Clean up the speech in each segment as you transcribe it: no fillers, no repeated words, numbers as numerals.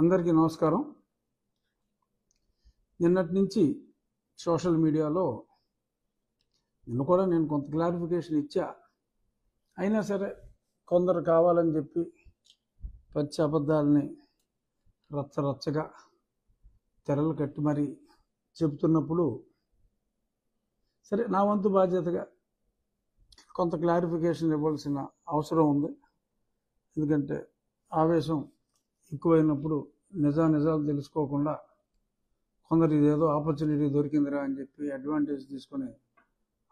అందరికీ నమస్కారం. నిన్నటి నుంచి సోషల్ మీడియాలో నిన్న కూడా నేను కొంత క్లారిఫికేషన్ ఇచ్చా. అయినా సరే కొందరు కావాలని చెప్పి పచ్చి అబద్ధాలని రచ్చరచ్చగా తెరలు కట్టి మరీ చెబుతున్నప్పుడు సరే నా వంతు బాధ్యతగా కొంత క్లారిఫికేషన్ ఇవ్వాల్సిన అవసరం ఉంది. ఎందుకంటే ఆవేశం ఎక్కువైనప్పుడు నిజాలు తెలుసుకోకుండా కొందరు ఇదేదో ఆపర్చునిటీ దొరికిందిరా అని చెప్పి అడ్వాంటేజ్ తీసుకునే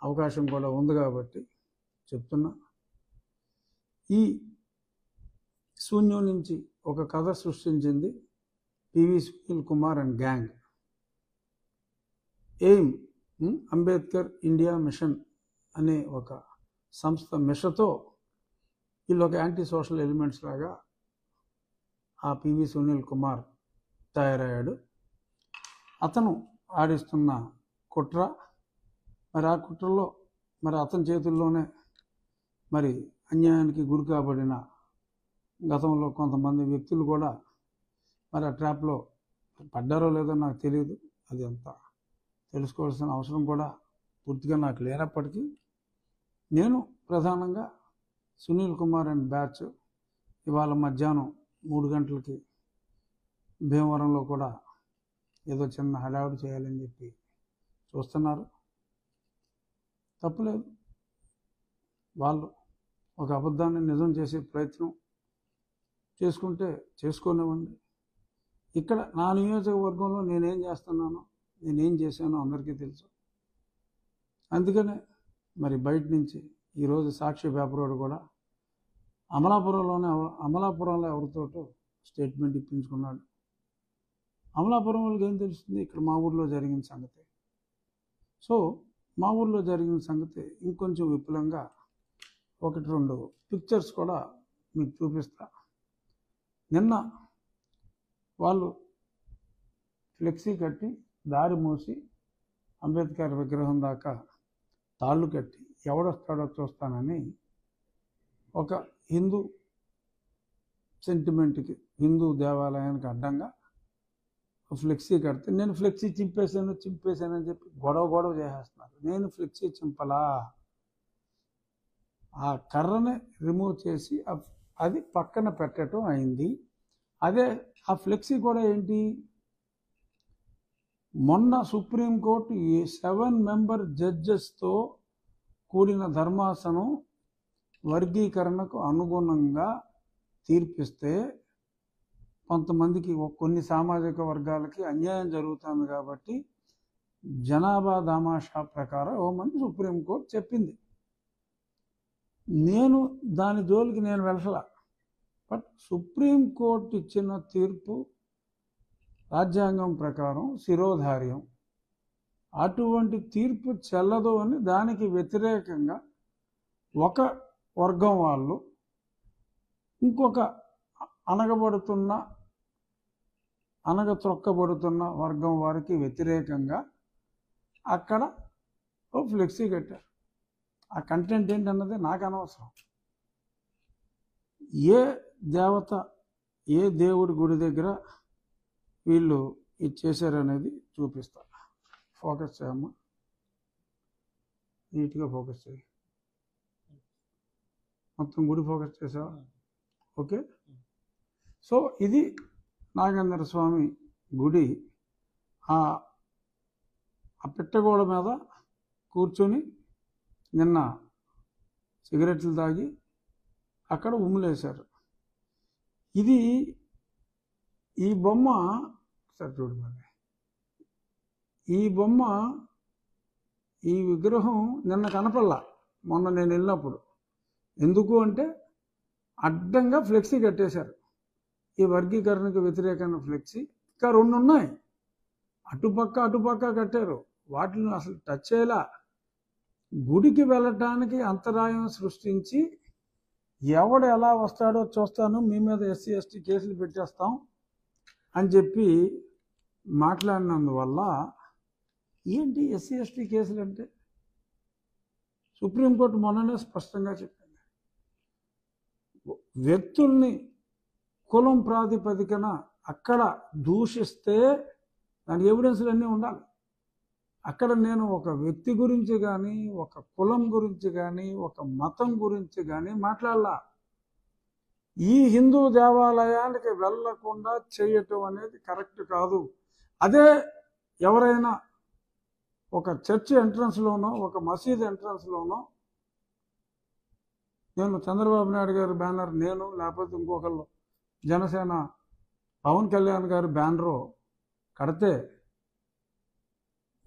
అవకాశం కూడా ఉంది కాబట్టి చెప్తున్నా. ఈ శూన్యం నుంచి ఒక కథ సృష్టించింది PV Sunil Kumar and gang. Aim Ambedkar India mission అనే ఒక సంస్థ మిషతో వీళ్ళు ఒక యాంటీ సోషల్ ఎలిమెంట్స్ లాగా ఆ పివి సునీల్ కుమార్ తయారయ్యాడు. అతను ఆడిస్తున్న కుట్ర, మరి ఆ కుట్రలో మరి అతని చేతుల్లోనే మరి అన్యాయానికి గురి కాబడిన గతంలో కొంతమంది వ్యక్తులు కూడా మరి ఆ ట్రాప్లో పడ్డారో లేదో నాకు తెలియదు. అది అంతా తెలుసుకోవాల్సిన అవసరం కూడా పూర్తిగా నాకు లేనప్పటికీ నేను ప్రధానంగా సునీల్ కుమార్ అండ్ బ్యాచ్ ఇవాళ మధ్యాహ్నం 3 గంటలకి భీమవరంలో కూడా ఏదో చిన్న హడావుడి చేయాలని చెప్పి చూస్తున్నారు. తప్పులేదు, వాళ్ళు ఒక అబద్ధాన్ని నిజం చేసే ప్రయత్నం చేసుకుంటే చేసుకోనివ్వండి. ఇక్కడ నా నియోజకవర్గంలో నేనేం చేస్తున్నానో నేనేం చేశానో అందరికీ తెలుసు. అందుకనే మరి బయట నుంచి ఈరోజు సాక్షి పేపర్ వాడు కూడా అమలాపురంలో ఎవరితోటో స్టేట్మెంట్ ఇప్పించుకున్నాడు. అమలాపురం వాళ్ళకి ఏం తెలుస్తుంది ఇక్కడ మా ఊర్లో జరిగిన సంగతి. సో మా ఊర్లో జరిగిన సంగతి ఇంకొంచెం విపులంగా 1-2 పిక్చర్స్ కూడా మీకు చూపిస్తా. నిన్న వాళ్ళు ఫ్లెక్సీ కట్టి దారి మూసి అంబేద్కర్ విగ్రహం దాకా తాళ్ళు కట్టి ఎవడొస్తాడో చూస్తానని ఒక హిందూ సెంటిమెంట్కి, హిందూ దేవాలయానికి అడ్డంగా ఫ్లెక్సీ కడితే నేను ఫ్లెక్సీ చింపేశానని చెప్పి గొడవ చేసేస్తున్నారు. నేను ఫ్లెక్సీ చింపలా, ఆ కర్రని రిమూవ్ చేసి అది పక్కన పెట్టడం అయింది. అదే ఆ ఫ్లెక్సీ కూడా ఏంటి, మొన్న సుప్రీంకోర్టు 7 మెంబర్ జడ్జెస్తో కూడిన ధర్మాసనం వర్గీకరణకు అనుగుణంగా తీర్పిస్తే కొంతమందికి కొన్ని సామాజిక వర్గాలకి అన్యాయం జరుగుతుంది కాబట్టి జనాభా దామాషా ప్రకారం ఇవ్వమని సుప్రీంకోర్టు చెప్పింది. నేను దాని జోలికి నేను వెళ్ళలా. బట్ సుప్రీంకోర్టు ఇచ్చిన తీర్పు రాజ్యాంగం ప్రకారం శిరోధార్యం. అటువంటి తీర్పు చెల్లదు అని దానికి వ్యతిరేకంగా ఒక వర్గం వాళ్ళు ఇంకొక అణగత్రొక్కబడుతున్న వర్గం వారికి వ్యతిరేకంగా అక్కడ ఓ ఫ్లెక్సీ కట్టారు. ఆ కంటెంట్ ఏంటన్నది నాకు అనవసరం. ఏ దేవత, ఏ దేవుడి గుడి దగ్గర వీళ్ళు ఇది చేశారనేది చూపిస్తా. ఫోకస్ చేయమ్మా, నీట్గా ఫోకస్ చేయి. మొత్తం గుడి ఫోకస్ చేసావా? ఓకే. సో ఇది నాగేంద్ర స్వామి గుడి. ఆ పెట్టగోడ మీద కూర్చొని నిన్న సిగరెట్లు తాగి అక్కడ ఉమ్ములేశారు. ఇది ఈ బొమ్మ సరే చూడు, మరి ఈ బొమ్మ, ఈ విగ్రహం నిన్న కనపల్లా మొన్న నేను వెళ్ళినప్పుడు. ఎందుకు అంటే అడ్డంగా ఫ్లెక్సీ కట్టేశారు. ఈ వర్గీకరణకు వ్యతిరేకమైన ఫ్లెక్సీ ఇంకా 2 ఉన్నాయి. అటుపక్క కట్టారు. వాటిని అసలు టచ్ చేయలా. గుడికి వెళ్ళటానికి అంతరాయం సృష్టించి ఎవడు ఎలా వస్తాడో చూస్తాను, మీ మీద SC ST కేసులు పెట్టేస్తాం అని చెప్పి మాట్లాడినందువల్ల ఏంటి SC ST కేసులు అంటే సుప్రీంకోర్టు మొన్ననే స్పష్టంగా చెప్పింది. వ్యక్తుల్ని కులం ప్రాతిపదికన అక్కడ దూషిస్తే దానికి ఎవిడెన్స్లు అన్నీ ఉండాలి. అక్కడ నేను ఒక వ్యక్తి గురించి కానీ, ఒక కులం గురించి కానీ, ఒక మతం గురించి కానీ మాట్లాడలా. ఈ హిందూ దేవాలయానికి వెళ్ళకుండా చేయటం అనేది కరెక్ట్ కాదు. అదే ఎవరైనా ఒక చర్చ్ ఎంట్రన్స్లోనో, ఒక మసీద్ ఎంట్రన్స్లోనో నేను చంద్రబాబు నాయుడు గారి బ్యానర్, నేను లేకపోతే ఇంకొకళ్ళు జనసేన పవన్ కళ్యాణ్ గారి బ్యానరు కడితే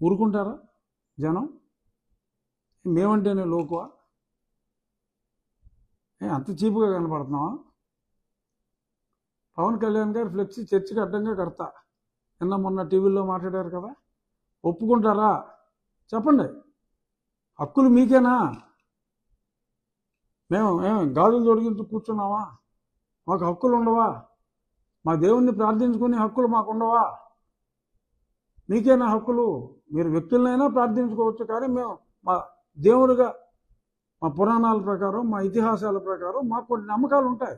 ఊరుకుంటారా జనం? మేమంటేనే లోకువా? అంత చీపుగా కనపడుతున్నావా? పవన్ కళ్యాణ్ గారు ఫ్లెక్సీ చర్చికి అడ్డంగా కడతా మొన్న టీవీలో మాట్లాడారు కదా, ఒప్పుకుంటారా చెప్పండి? హక్కులు మీకేనా? మేము గాజులు తొడిగించు కూర్చున్నావా? మాకు హక్కులు ఉండవా? మా దేవుణ్ణి ప్రార్థించుకునే హక్కులు మాకు ఉండవా? మీకేనా హక్కులు? మీరు వ్యక్తులనైనా ప్రార్థించుకోవచ్చు, కానీ మేము మా దేవుడిగా, మా పురాణాల ప్రకారం, మా ఇతిహాసాల ప్రకారం మాకు కొన్ని నమ్మకాలు ఉంటాయి.